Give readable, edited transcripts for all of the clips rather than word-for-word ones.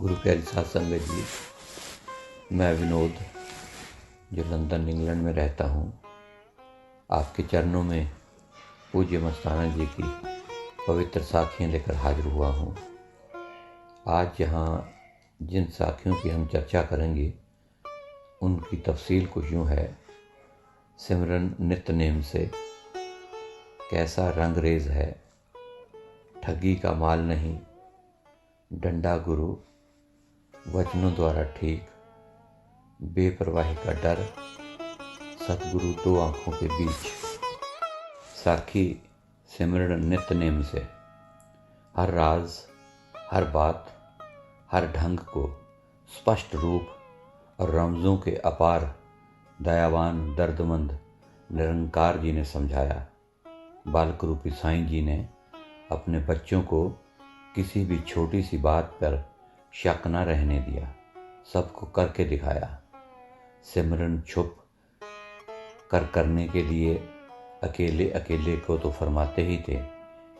गुरु प्यारी साध संगत जी, मैं विनोद जो लंदन इंग्लैंड में रहता हूँ, आपके चरणों में पूज्य मस्ताना जी की पवित्र साखियाँ लेकर हाजिर हुआ हूँ। आज यहाँ जिन साखियों की हम चर्चा करेंगे उनकी तफसील कुछ यूँ है। सिमरन नित नेम से, कैसा रंगरेज है, ठगी का माल नहीं, डंडा गुरु, वचनों द्वारा ठीक, बेपरवाही का डर, सतगुरु दो आंखों के बीच। साखी सिमरन नित नेम से। हर राज, हर बात, हर ढंग को स्पष्ट रूप और रमज़ों के अपार दयावान दर्दमंद निरंकार जी ने समझाया। बालक रूपी साईं जी ने अपने बच्चों को किसी भी छोटी सी बात पर शक न रहने दिया, सबको करके दिखाया। सिमरन छुप कर करने के लिए अकेले अकेले को तो फरमाते ही थे,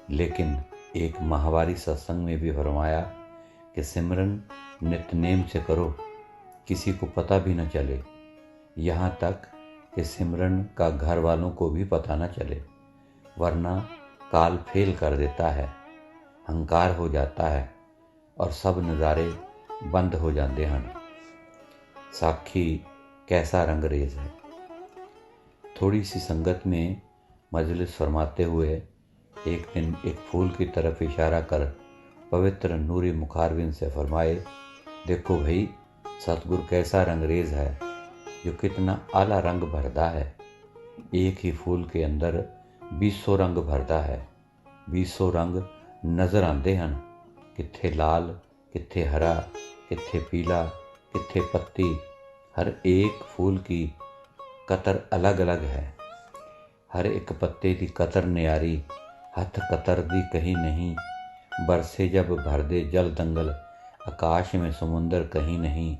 लेकिन एक माहवारी सत्संग में भी फरमाया कि सिमरन नित्यनेम से करो, किसी को पता भी न चले, यहाँ तक कि सिमरन का घर वालों को भी पता न चले, वरना काल फेल कर देता है, हंकार हो जाता है और सब नज़ारे बंद हो जाते हैं। साखी कैसा रंगरेज है। थोड़ी सी संगत में मजलिस फरमाते हुए एक दिन एक फूल की तरफ इशारा कर पवित्र नूरी मुखारविंद से फरमाए, देखो भाई, सतगुरु कैसा रंगरेज है जो कितना आला रंग भरदा है। एक ही फूल के अंदर 200 रंग भरदा है। 200 रंग नज़र आते हैं, कित्थे लाल, कित्थे हरा, कित्थे पीला, कित्थे पत्ती। हर एक फूल की कतर अलग अलग है। हर एक पत्ते की कतर न्यारी, हथ कतर दी कहीं नहीं। बरसे जब भर दे जल दंगल, आकाश में समुंदर कहीं नहीं।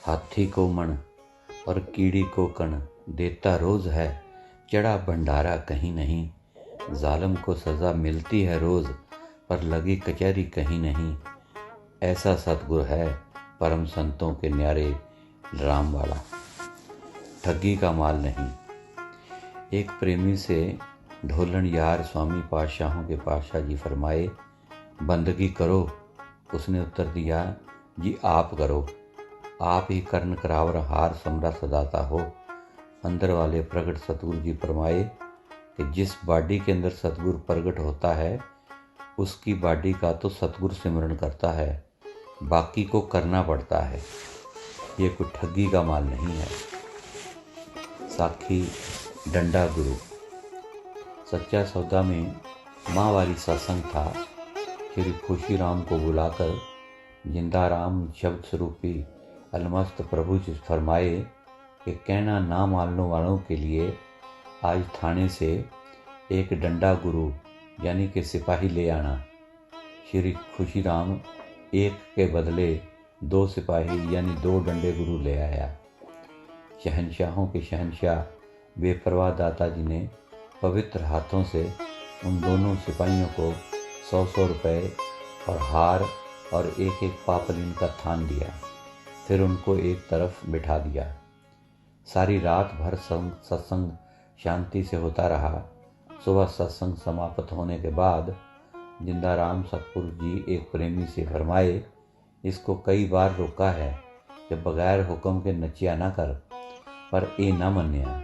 हाथी को मण और कीड़ी को कण, देता रोज है चढ़ा भंडारा कहीं नहीं। जालिम को सज़ा मिलती है रोज़, पर लगी कचहरी कहीं नहीं। ऐसा सतगुरु है परम संतों के न्यारे राम वाला, ठगी का माल नहीं। एक प्रेमी से ढोलन यार स्वामी पातशाहों के पातशाह जी फरमाए, बंदगी करो। उसने उत्तर दिया, जी आप करो, आप ही कर्ण करावर हार समरा सदाता हो। अंदर वाले प्रगट सतगुरु जी फरमाए कि जिस बाडी के अंदर सतगुरु प्रगट होता है उसकी बाडी का तो सतगुरु सिमरन करता है, बाकी को करना पड़ता है। ये कोई ठगी का माल नहीं है। साखी डंडा गुरु। सच्चा सौदा में माहवारी सत्संग था। श्री खुशी राम को बुलाकर जिंदा राम शब्द स्वरूपी अलमस्त प्रभु जी फरमाए कि कहना ना मानने वालों के लिए आज थाने से एक डंडा गुरु यानी कि सिपाही ले आना। श्री खुशी राम एक के बदले 2 सिपाही यानी 2 डंडे गुरु ले आया। शहनशाहों के शहनशाह बेपरवाह दाता जी ने पवित्र हाथों से उन दोनों सिपाहियों को 100-100 रुपये और हार और एक एक पापलीन का थान दिया। फिर उनको एक तरफ बिठा दिया। सारी रात भर सत्संग शांति से होता रहा। सुबह सत्संग समाप्त होने के बाद जिंदा राम सतगुरु जी एक प्रेमी से फरमाए, इसको कई बार रोका है कि बगैर हुक्म के नचिया ना कर, पर ए ना मन्या,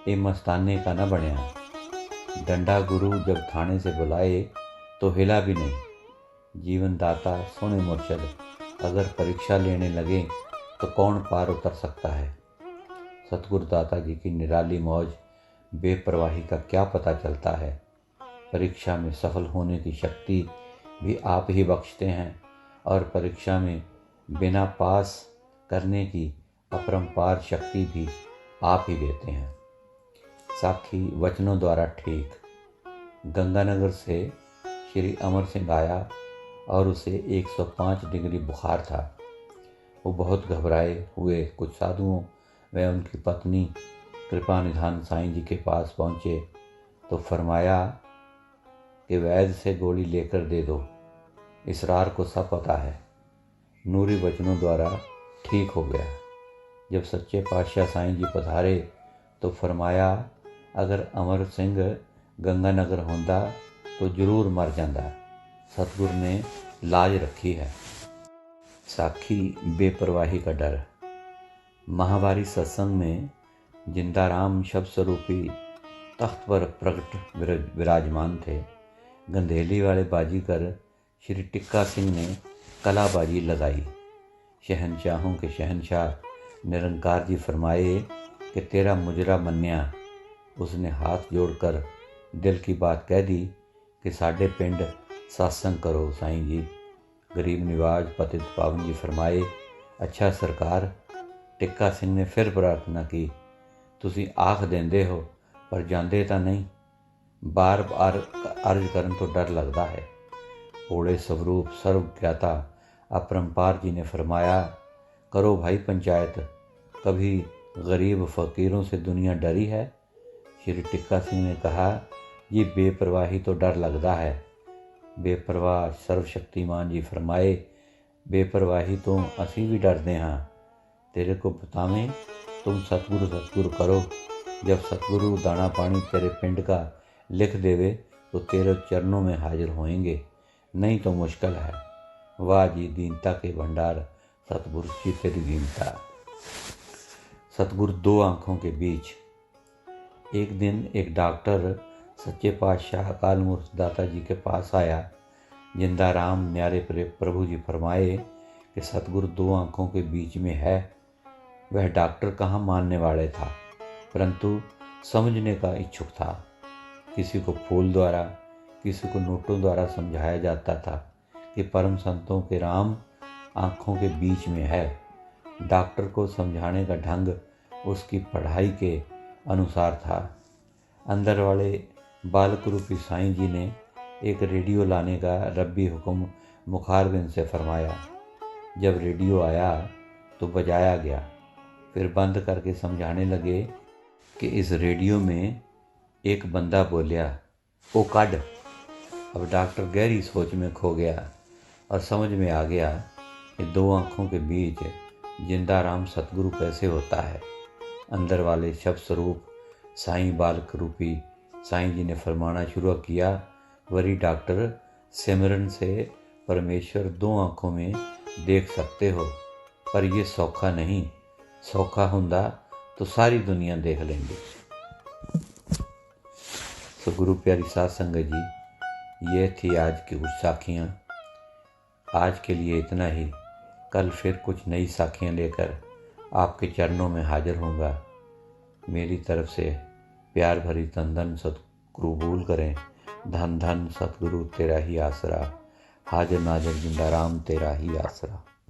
ए मस्ताने का ना बनया। डंडा गुरु जब थाने से बुलाए तो हिला भी नहीं। जीवन दाता सोने मुर्शद अगर परीक्षा लेने लगे तो कौन पार उतर सकता है। सतगुरु दाता जी की निराली मौज बेपरवाही का क्या पता चलता है। परीक्षा में सफल होने की शक्ति भी आप ही बख्शते हैं और परीक्षा में बिना पास करने की अपरंपार शक्ति भी आप ही देते हैं। साखी वचनों द्वारा ठीक। गंगानगर से श्री अमर सिंह आया और उसे 105 डिग्री बुखार था। वो बहुत घबराए हुए कुछ साधुओं व उनकी पत्नी कृपा निधान साईं जी के पास पहुँचे तो फरमाया कि वैद्य से गोली लेकर दे दो, इसरार को सब पता है। नूरी वचनों द्वारा ठीक हो गया। जब सच्चे पातशाह साईं जी पधारे तो फरमाया, अगर अमर सिंह गंगानगर होंदा तो जरूर मर जाता। सतगुरु ने लाज रखी है। साखी बेपरवाही का डर। महावारी सत्संग में जिंदाराम शब्द स्वरूपी तख्त पर प्रकट विराजमान थे। गंधेली वाले बाजीगर श्री टिक्का सिंह ने कलाबाजी लगाई। शहनशाहों के शहनशाह निरंकार जी फरमाए कि तेरा मुजरा मन्या। उसने हाथ जोड़कर दिल की बात कह दी कि साढ़े पिंड सत्संग करो साईं जी। गरीब निवाज पतित पावन जी फरमाए, अच्छा सरकार। टिक्का सिंह ने फिर प्रार्थना की, तुसी आख देंदे हो पर जांदे तां नहीं। बार बार अर्ज करन तो डर लगता है। भोले स्वरूप सर्व ज्ञाता अपरंपार जी ने फरमाया, करो भाई पंचायत। कभी गरीब फ़कीरों से दुनिया डरी है? श्री टिक्का सिंह ने कहा, ये बेपरवाही तो डर लगता है। बेपरवाह सर्वशक्तिमान जी फरमाए, बेपरवाही तो असी भी डरते हाँ। तेरे को बतावें, तुम सतगुरु सतगुरु करो। जब सतगुरु दाना पानी तेरे पिंड का लिख देवे तो तेरे चरणों में हाजिर होएंगे, नहीं तो मुश्किल है। वाह जी दीनता के भंडार, सतगुरु जी तेरी दीनता। सतगुरु दो आंखों के बीच। एक दिन एक डॉक्टर सच्चे पातशाह अकाल मूर्त दाता जी के पास आया। जिंदाराम न्यारे प्रभु जी फरमाए कि सतगुरु दो आंखों के बीच में है। वह डॉक्टर कहाँ मानने वाले था, परंतु समझने का इच्छुक था। किसी को फूल द्वारा, किसी को नोटों द्वारा समझाया जाता था कि परम संतों के राम आँखों के बीच में है। डॉक्टर को समझाने का ढंग उसकी पढ़ाई के अनुसार था। अंदर वाले बालक रूपी साईं जी ने एक रेडियो लाने का रब्बी हुक्म मुखारबिन से फरमाया। जब रेडियो आया तो बजाया गया, फिर बंद करके समझाने लगे कि इस रेडियो में एक बंदा बोलिया, ओ कड। अब डॉक्टर गहरी सोच में खो गया और समझ में आ गया कि दो आँखों के बीच जिंदाराम सतगुरु कैसे होता है। अंदर वाले शब्द स्वरूप साईं बालक रूपी साईं जी ने फरमाना शुरू किया, वरी डॉक्टर, सिमरन से परमेश्वर दो आँखों में देख सकते हो, पर यह सौखा नहीं। सौखा हुंदा तो सारी दुनिया देख लेंगे। सो गुरु प्यारी साध संगत जी, ये थी आज की कुछ साखियाँ। आज के लिए इतना ही। कल फिर कुछ नई साखियाँ लेकर आपके चरणों में हाजिर होऊंगा। मेरी तरफ से प्यार भरी धन धन सतगुरु कबूल करें। धन धन सतगुरु तेरा ही आसरा, हाजिर नाजिर जिंदाराम तेरा ही आसरा।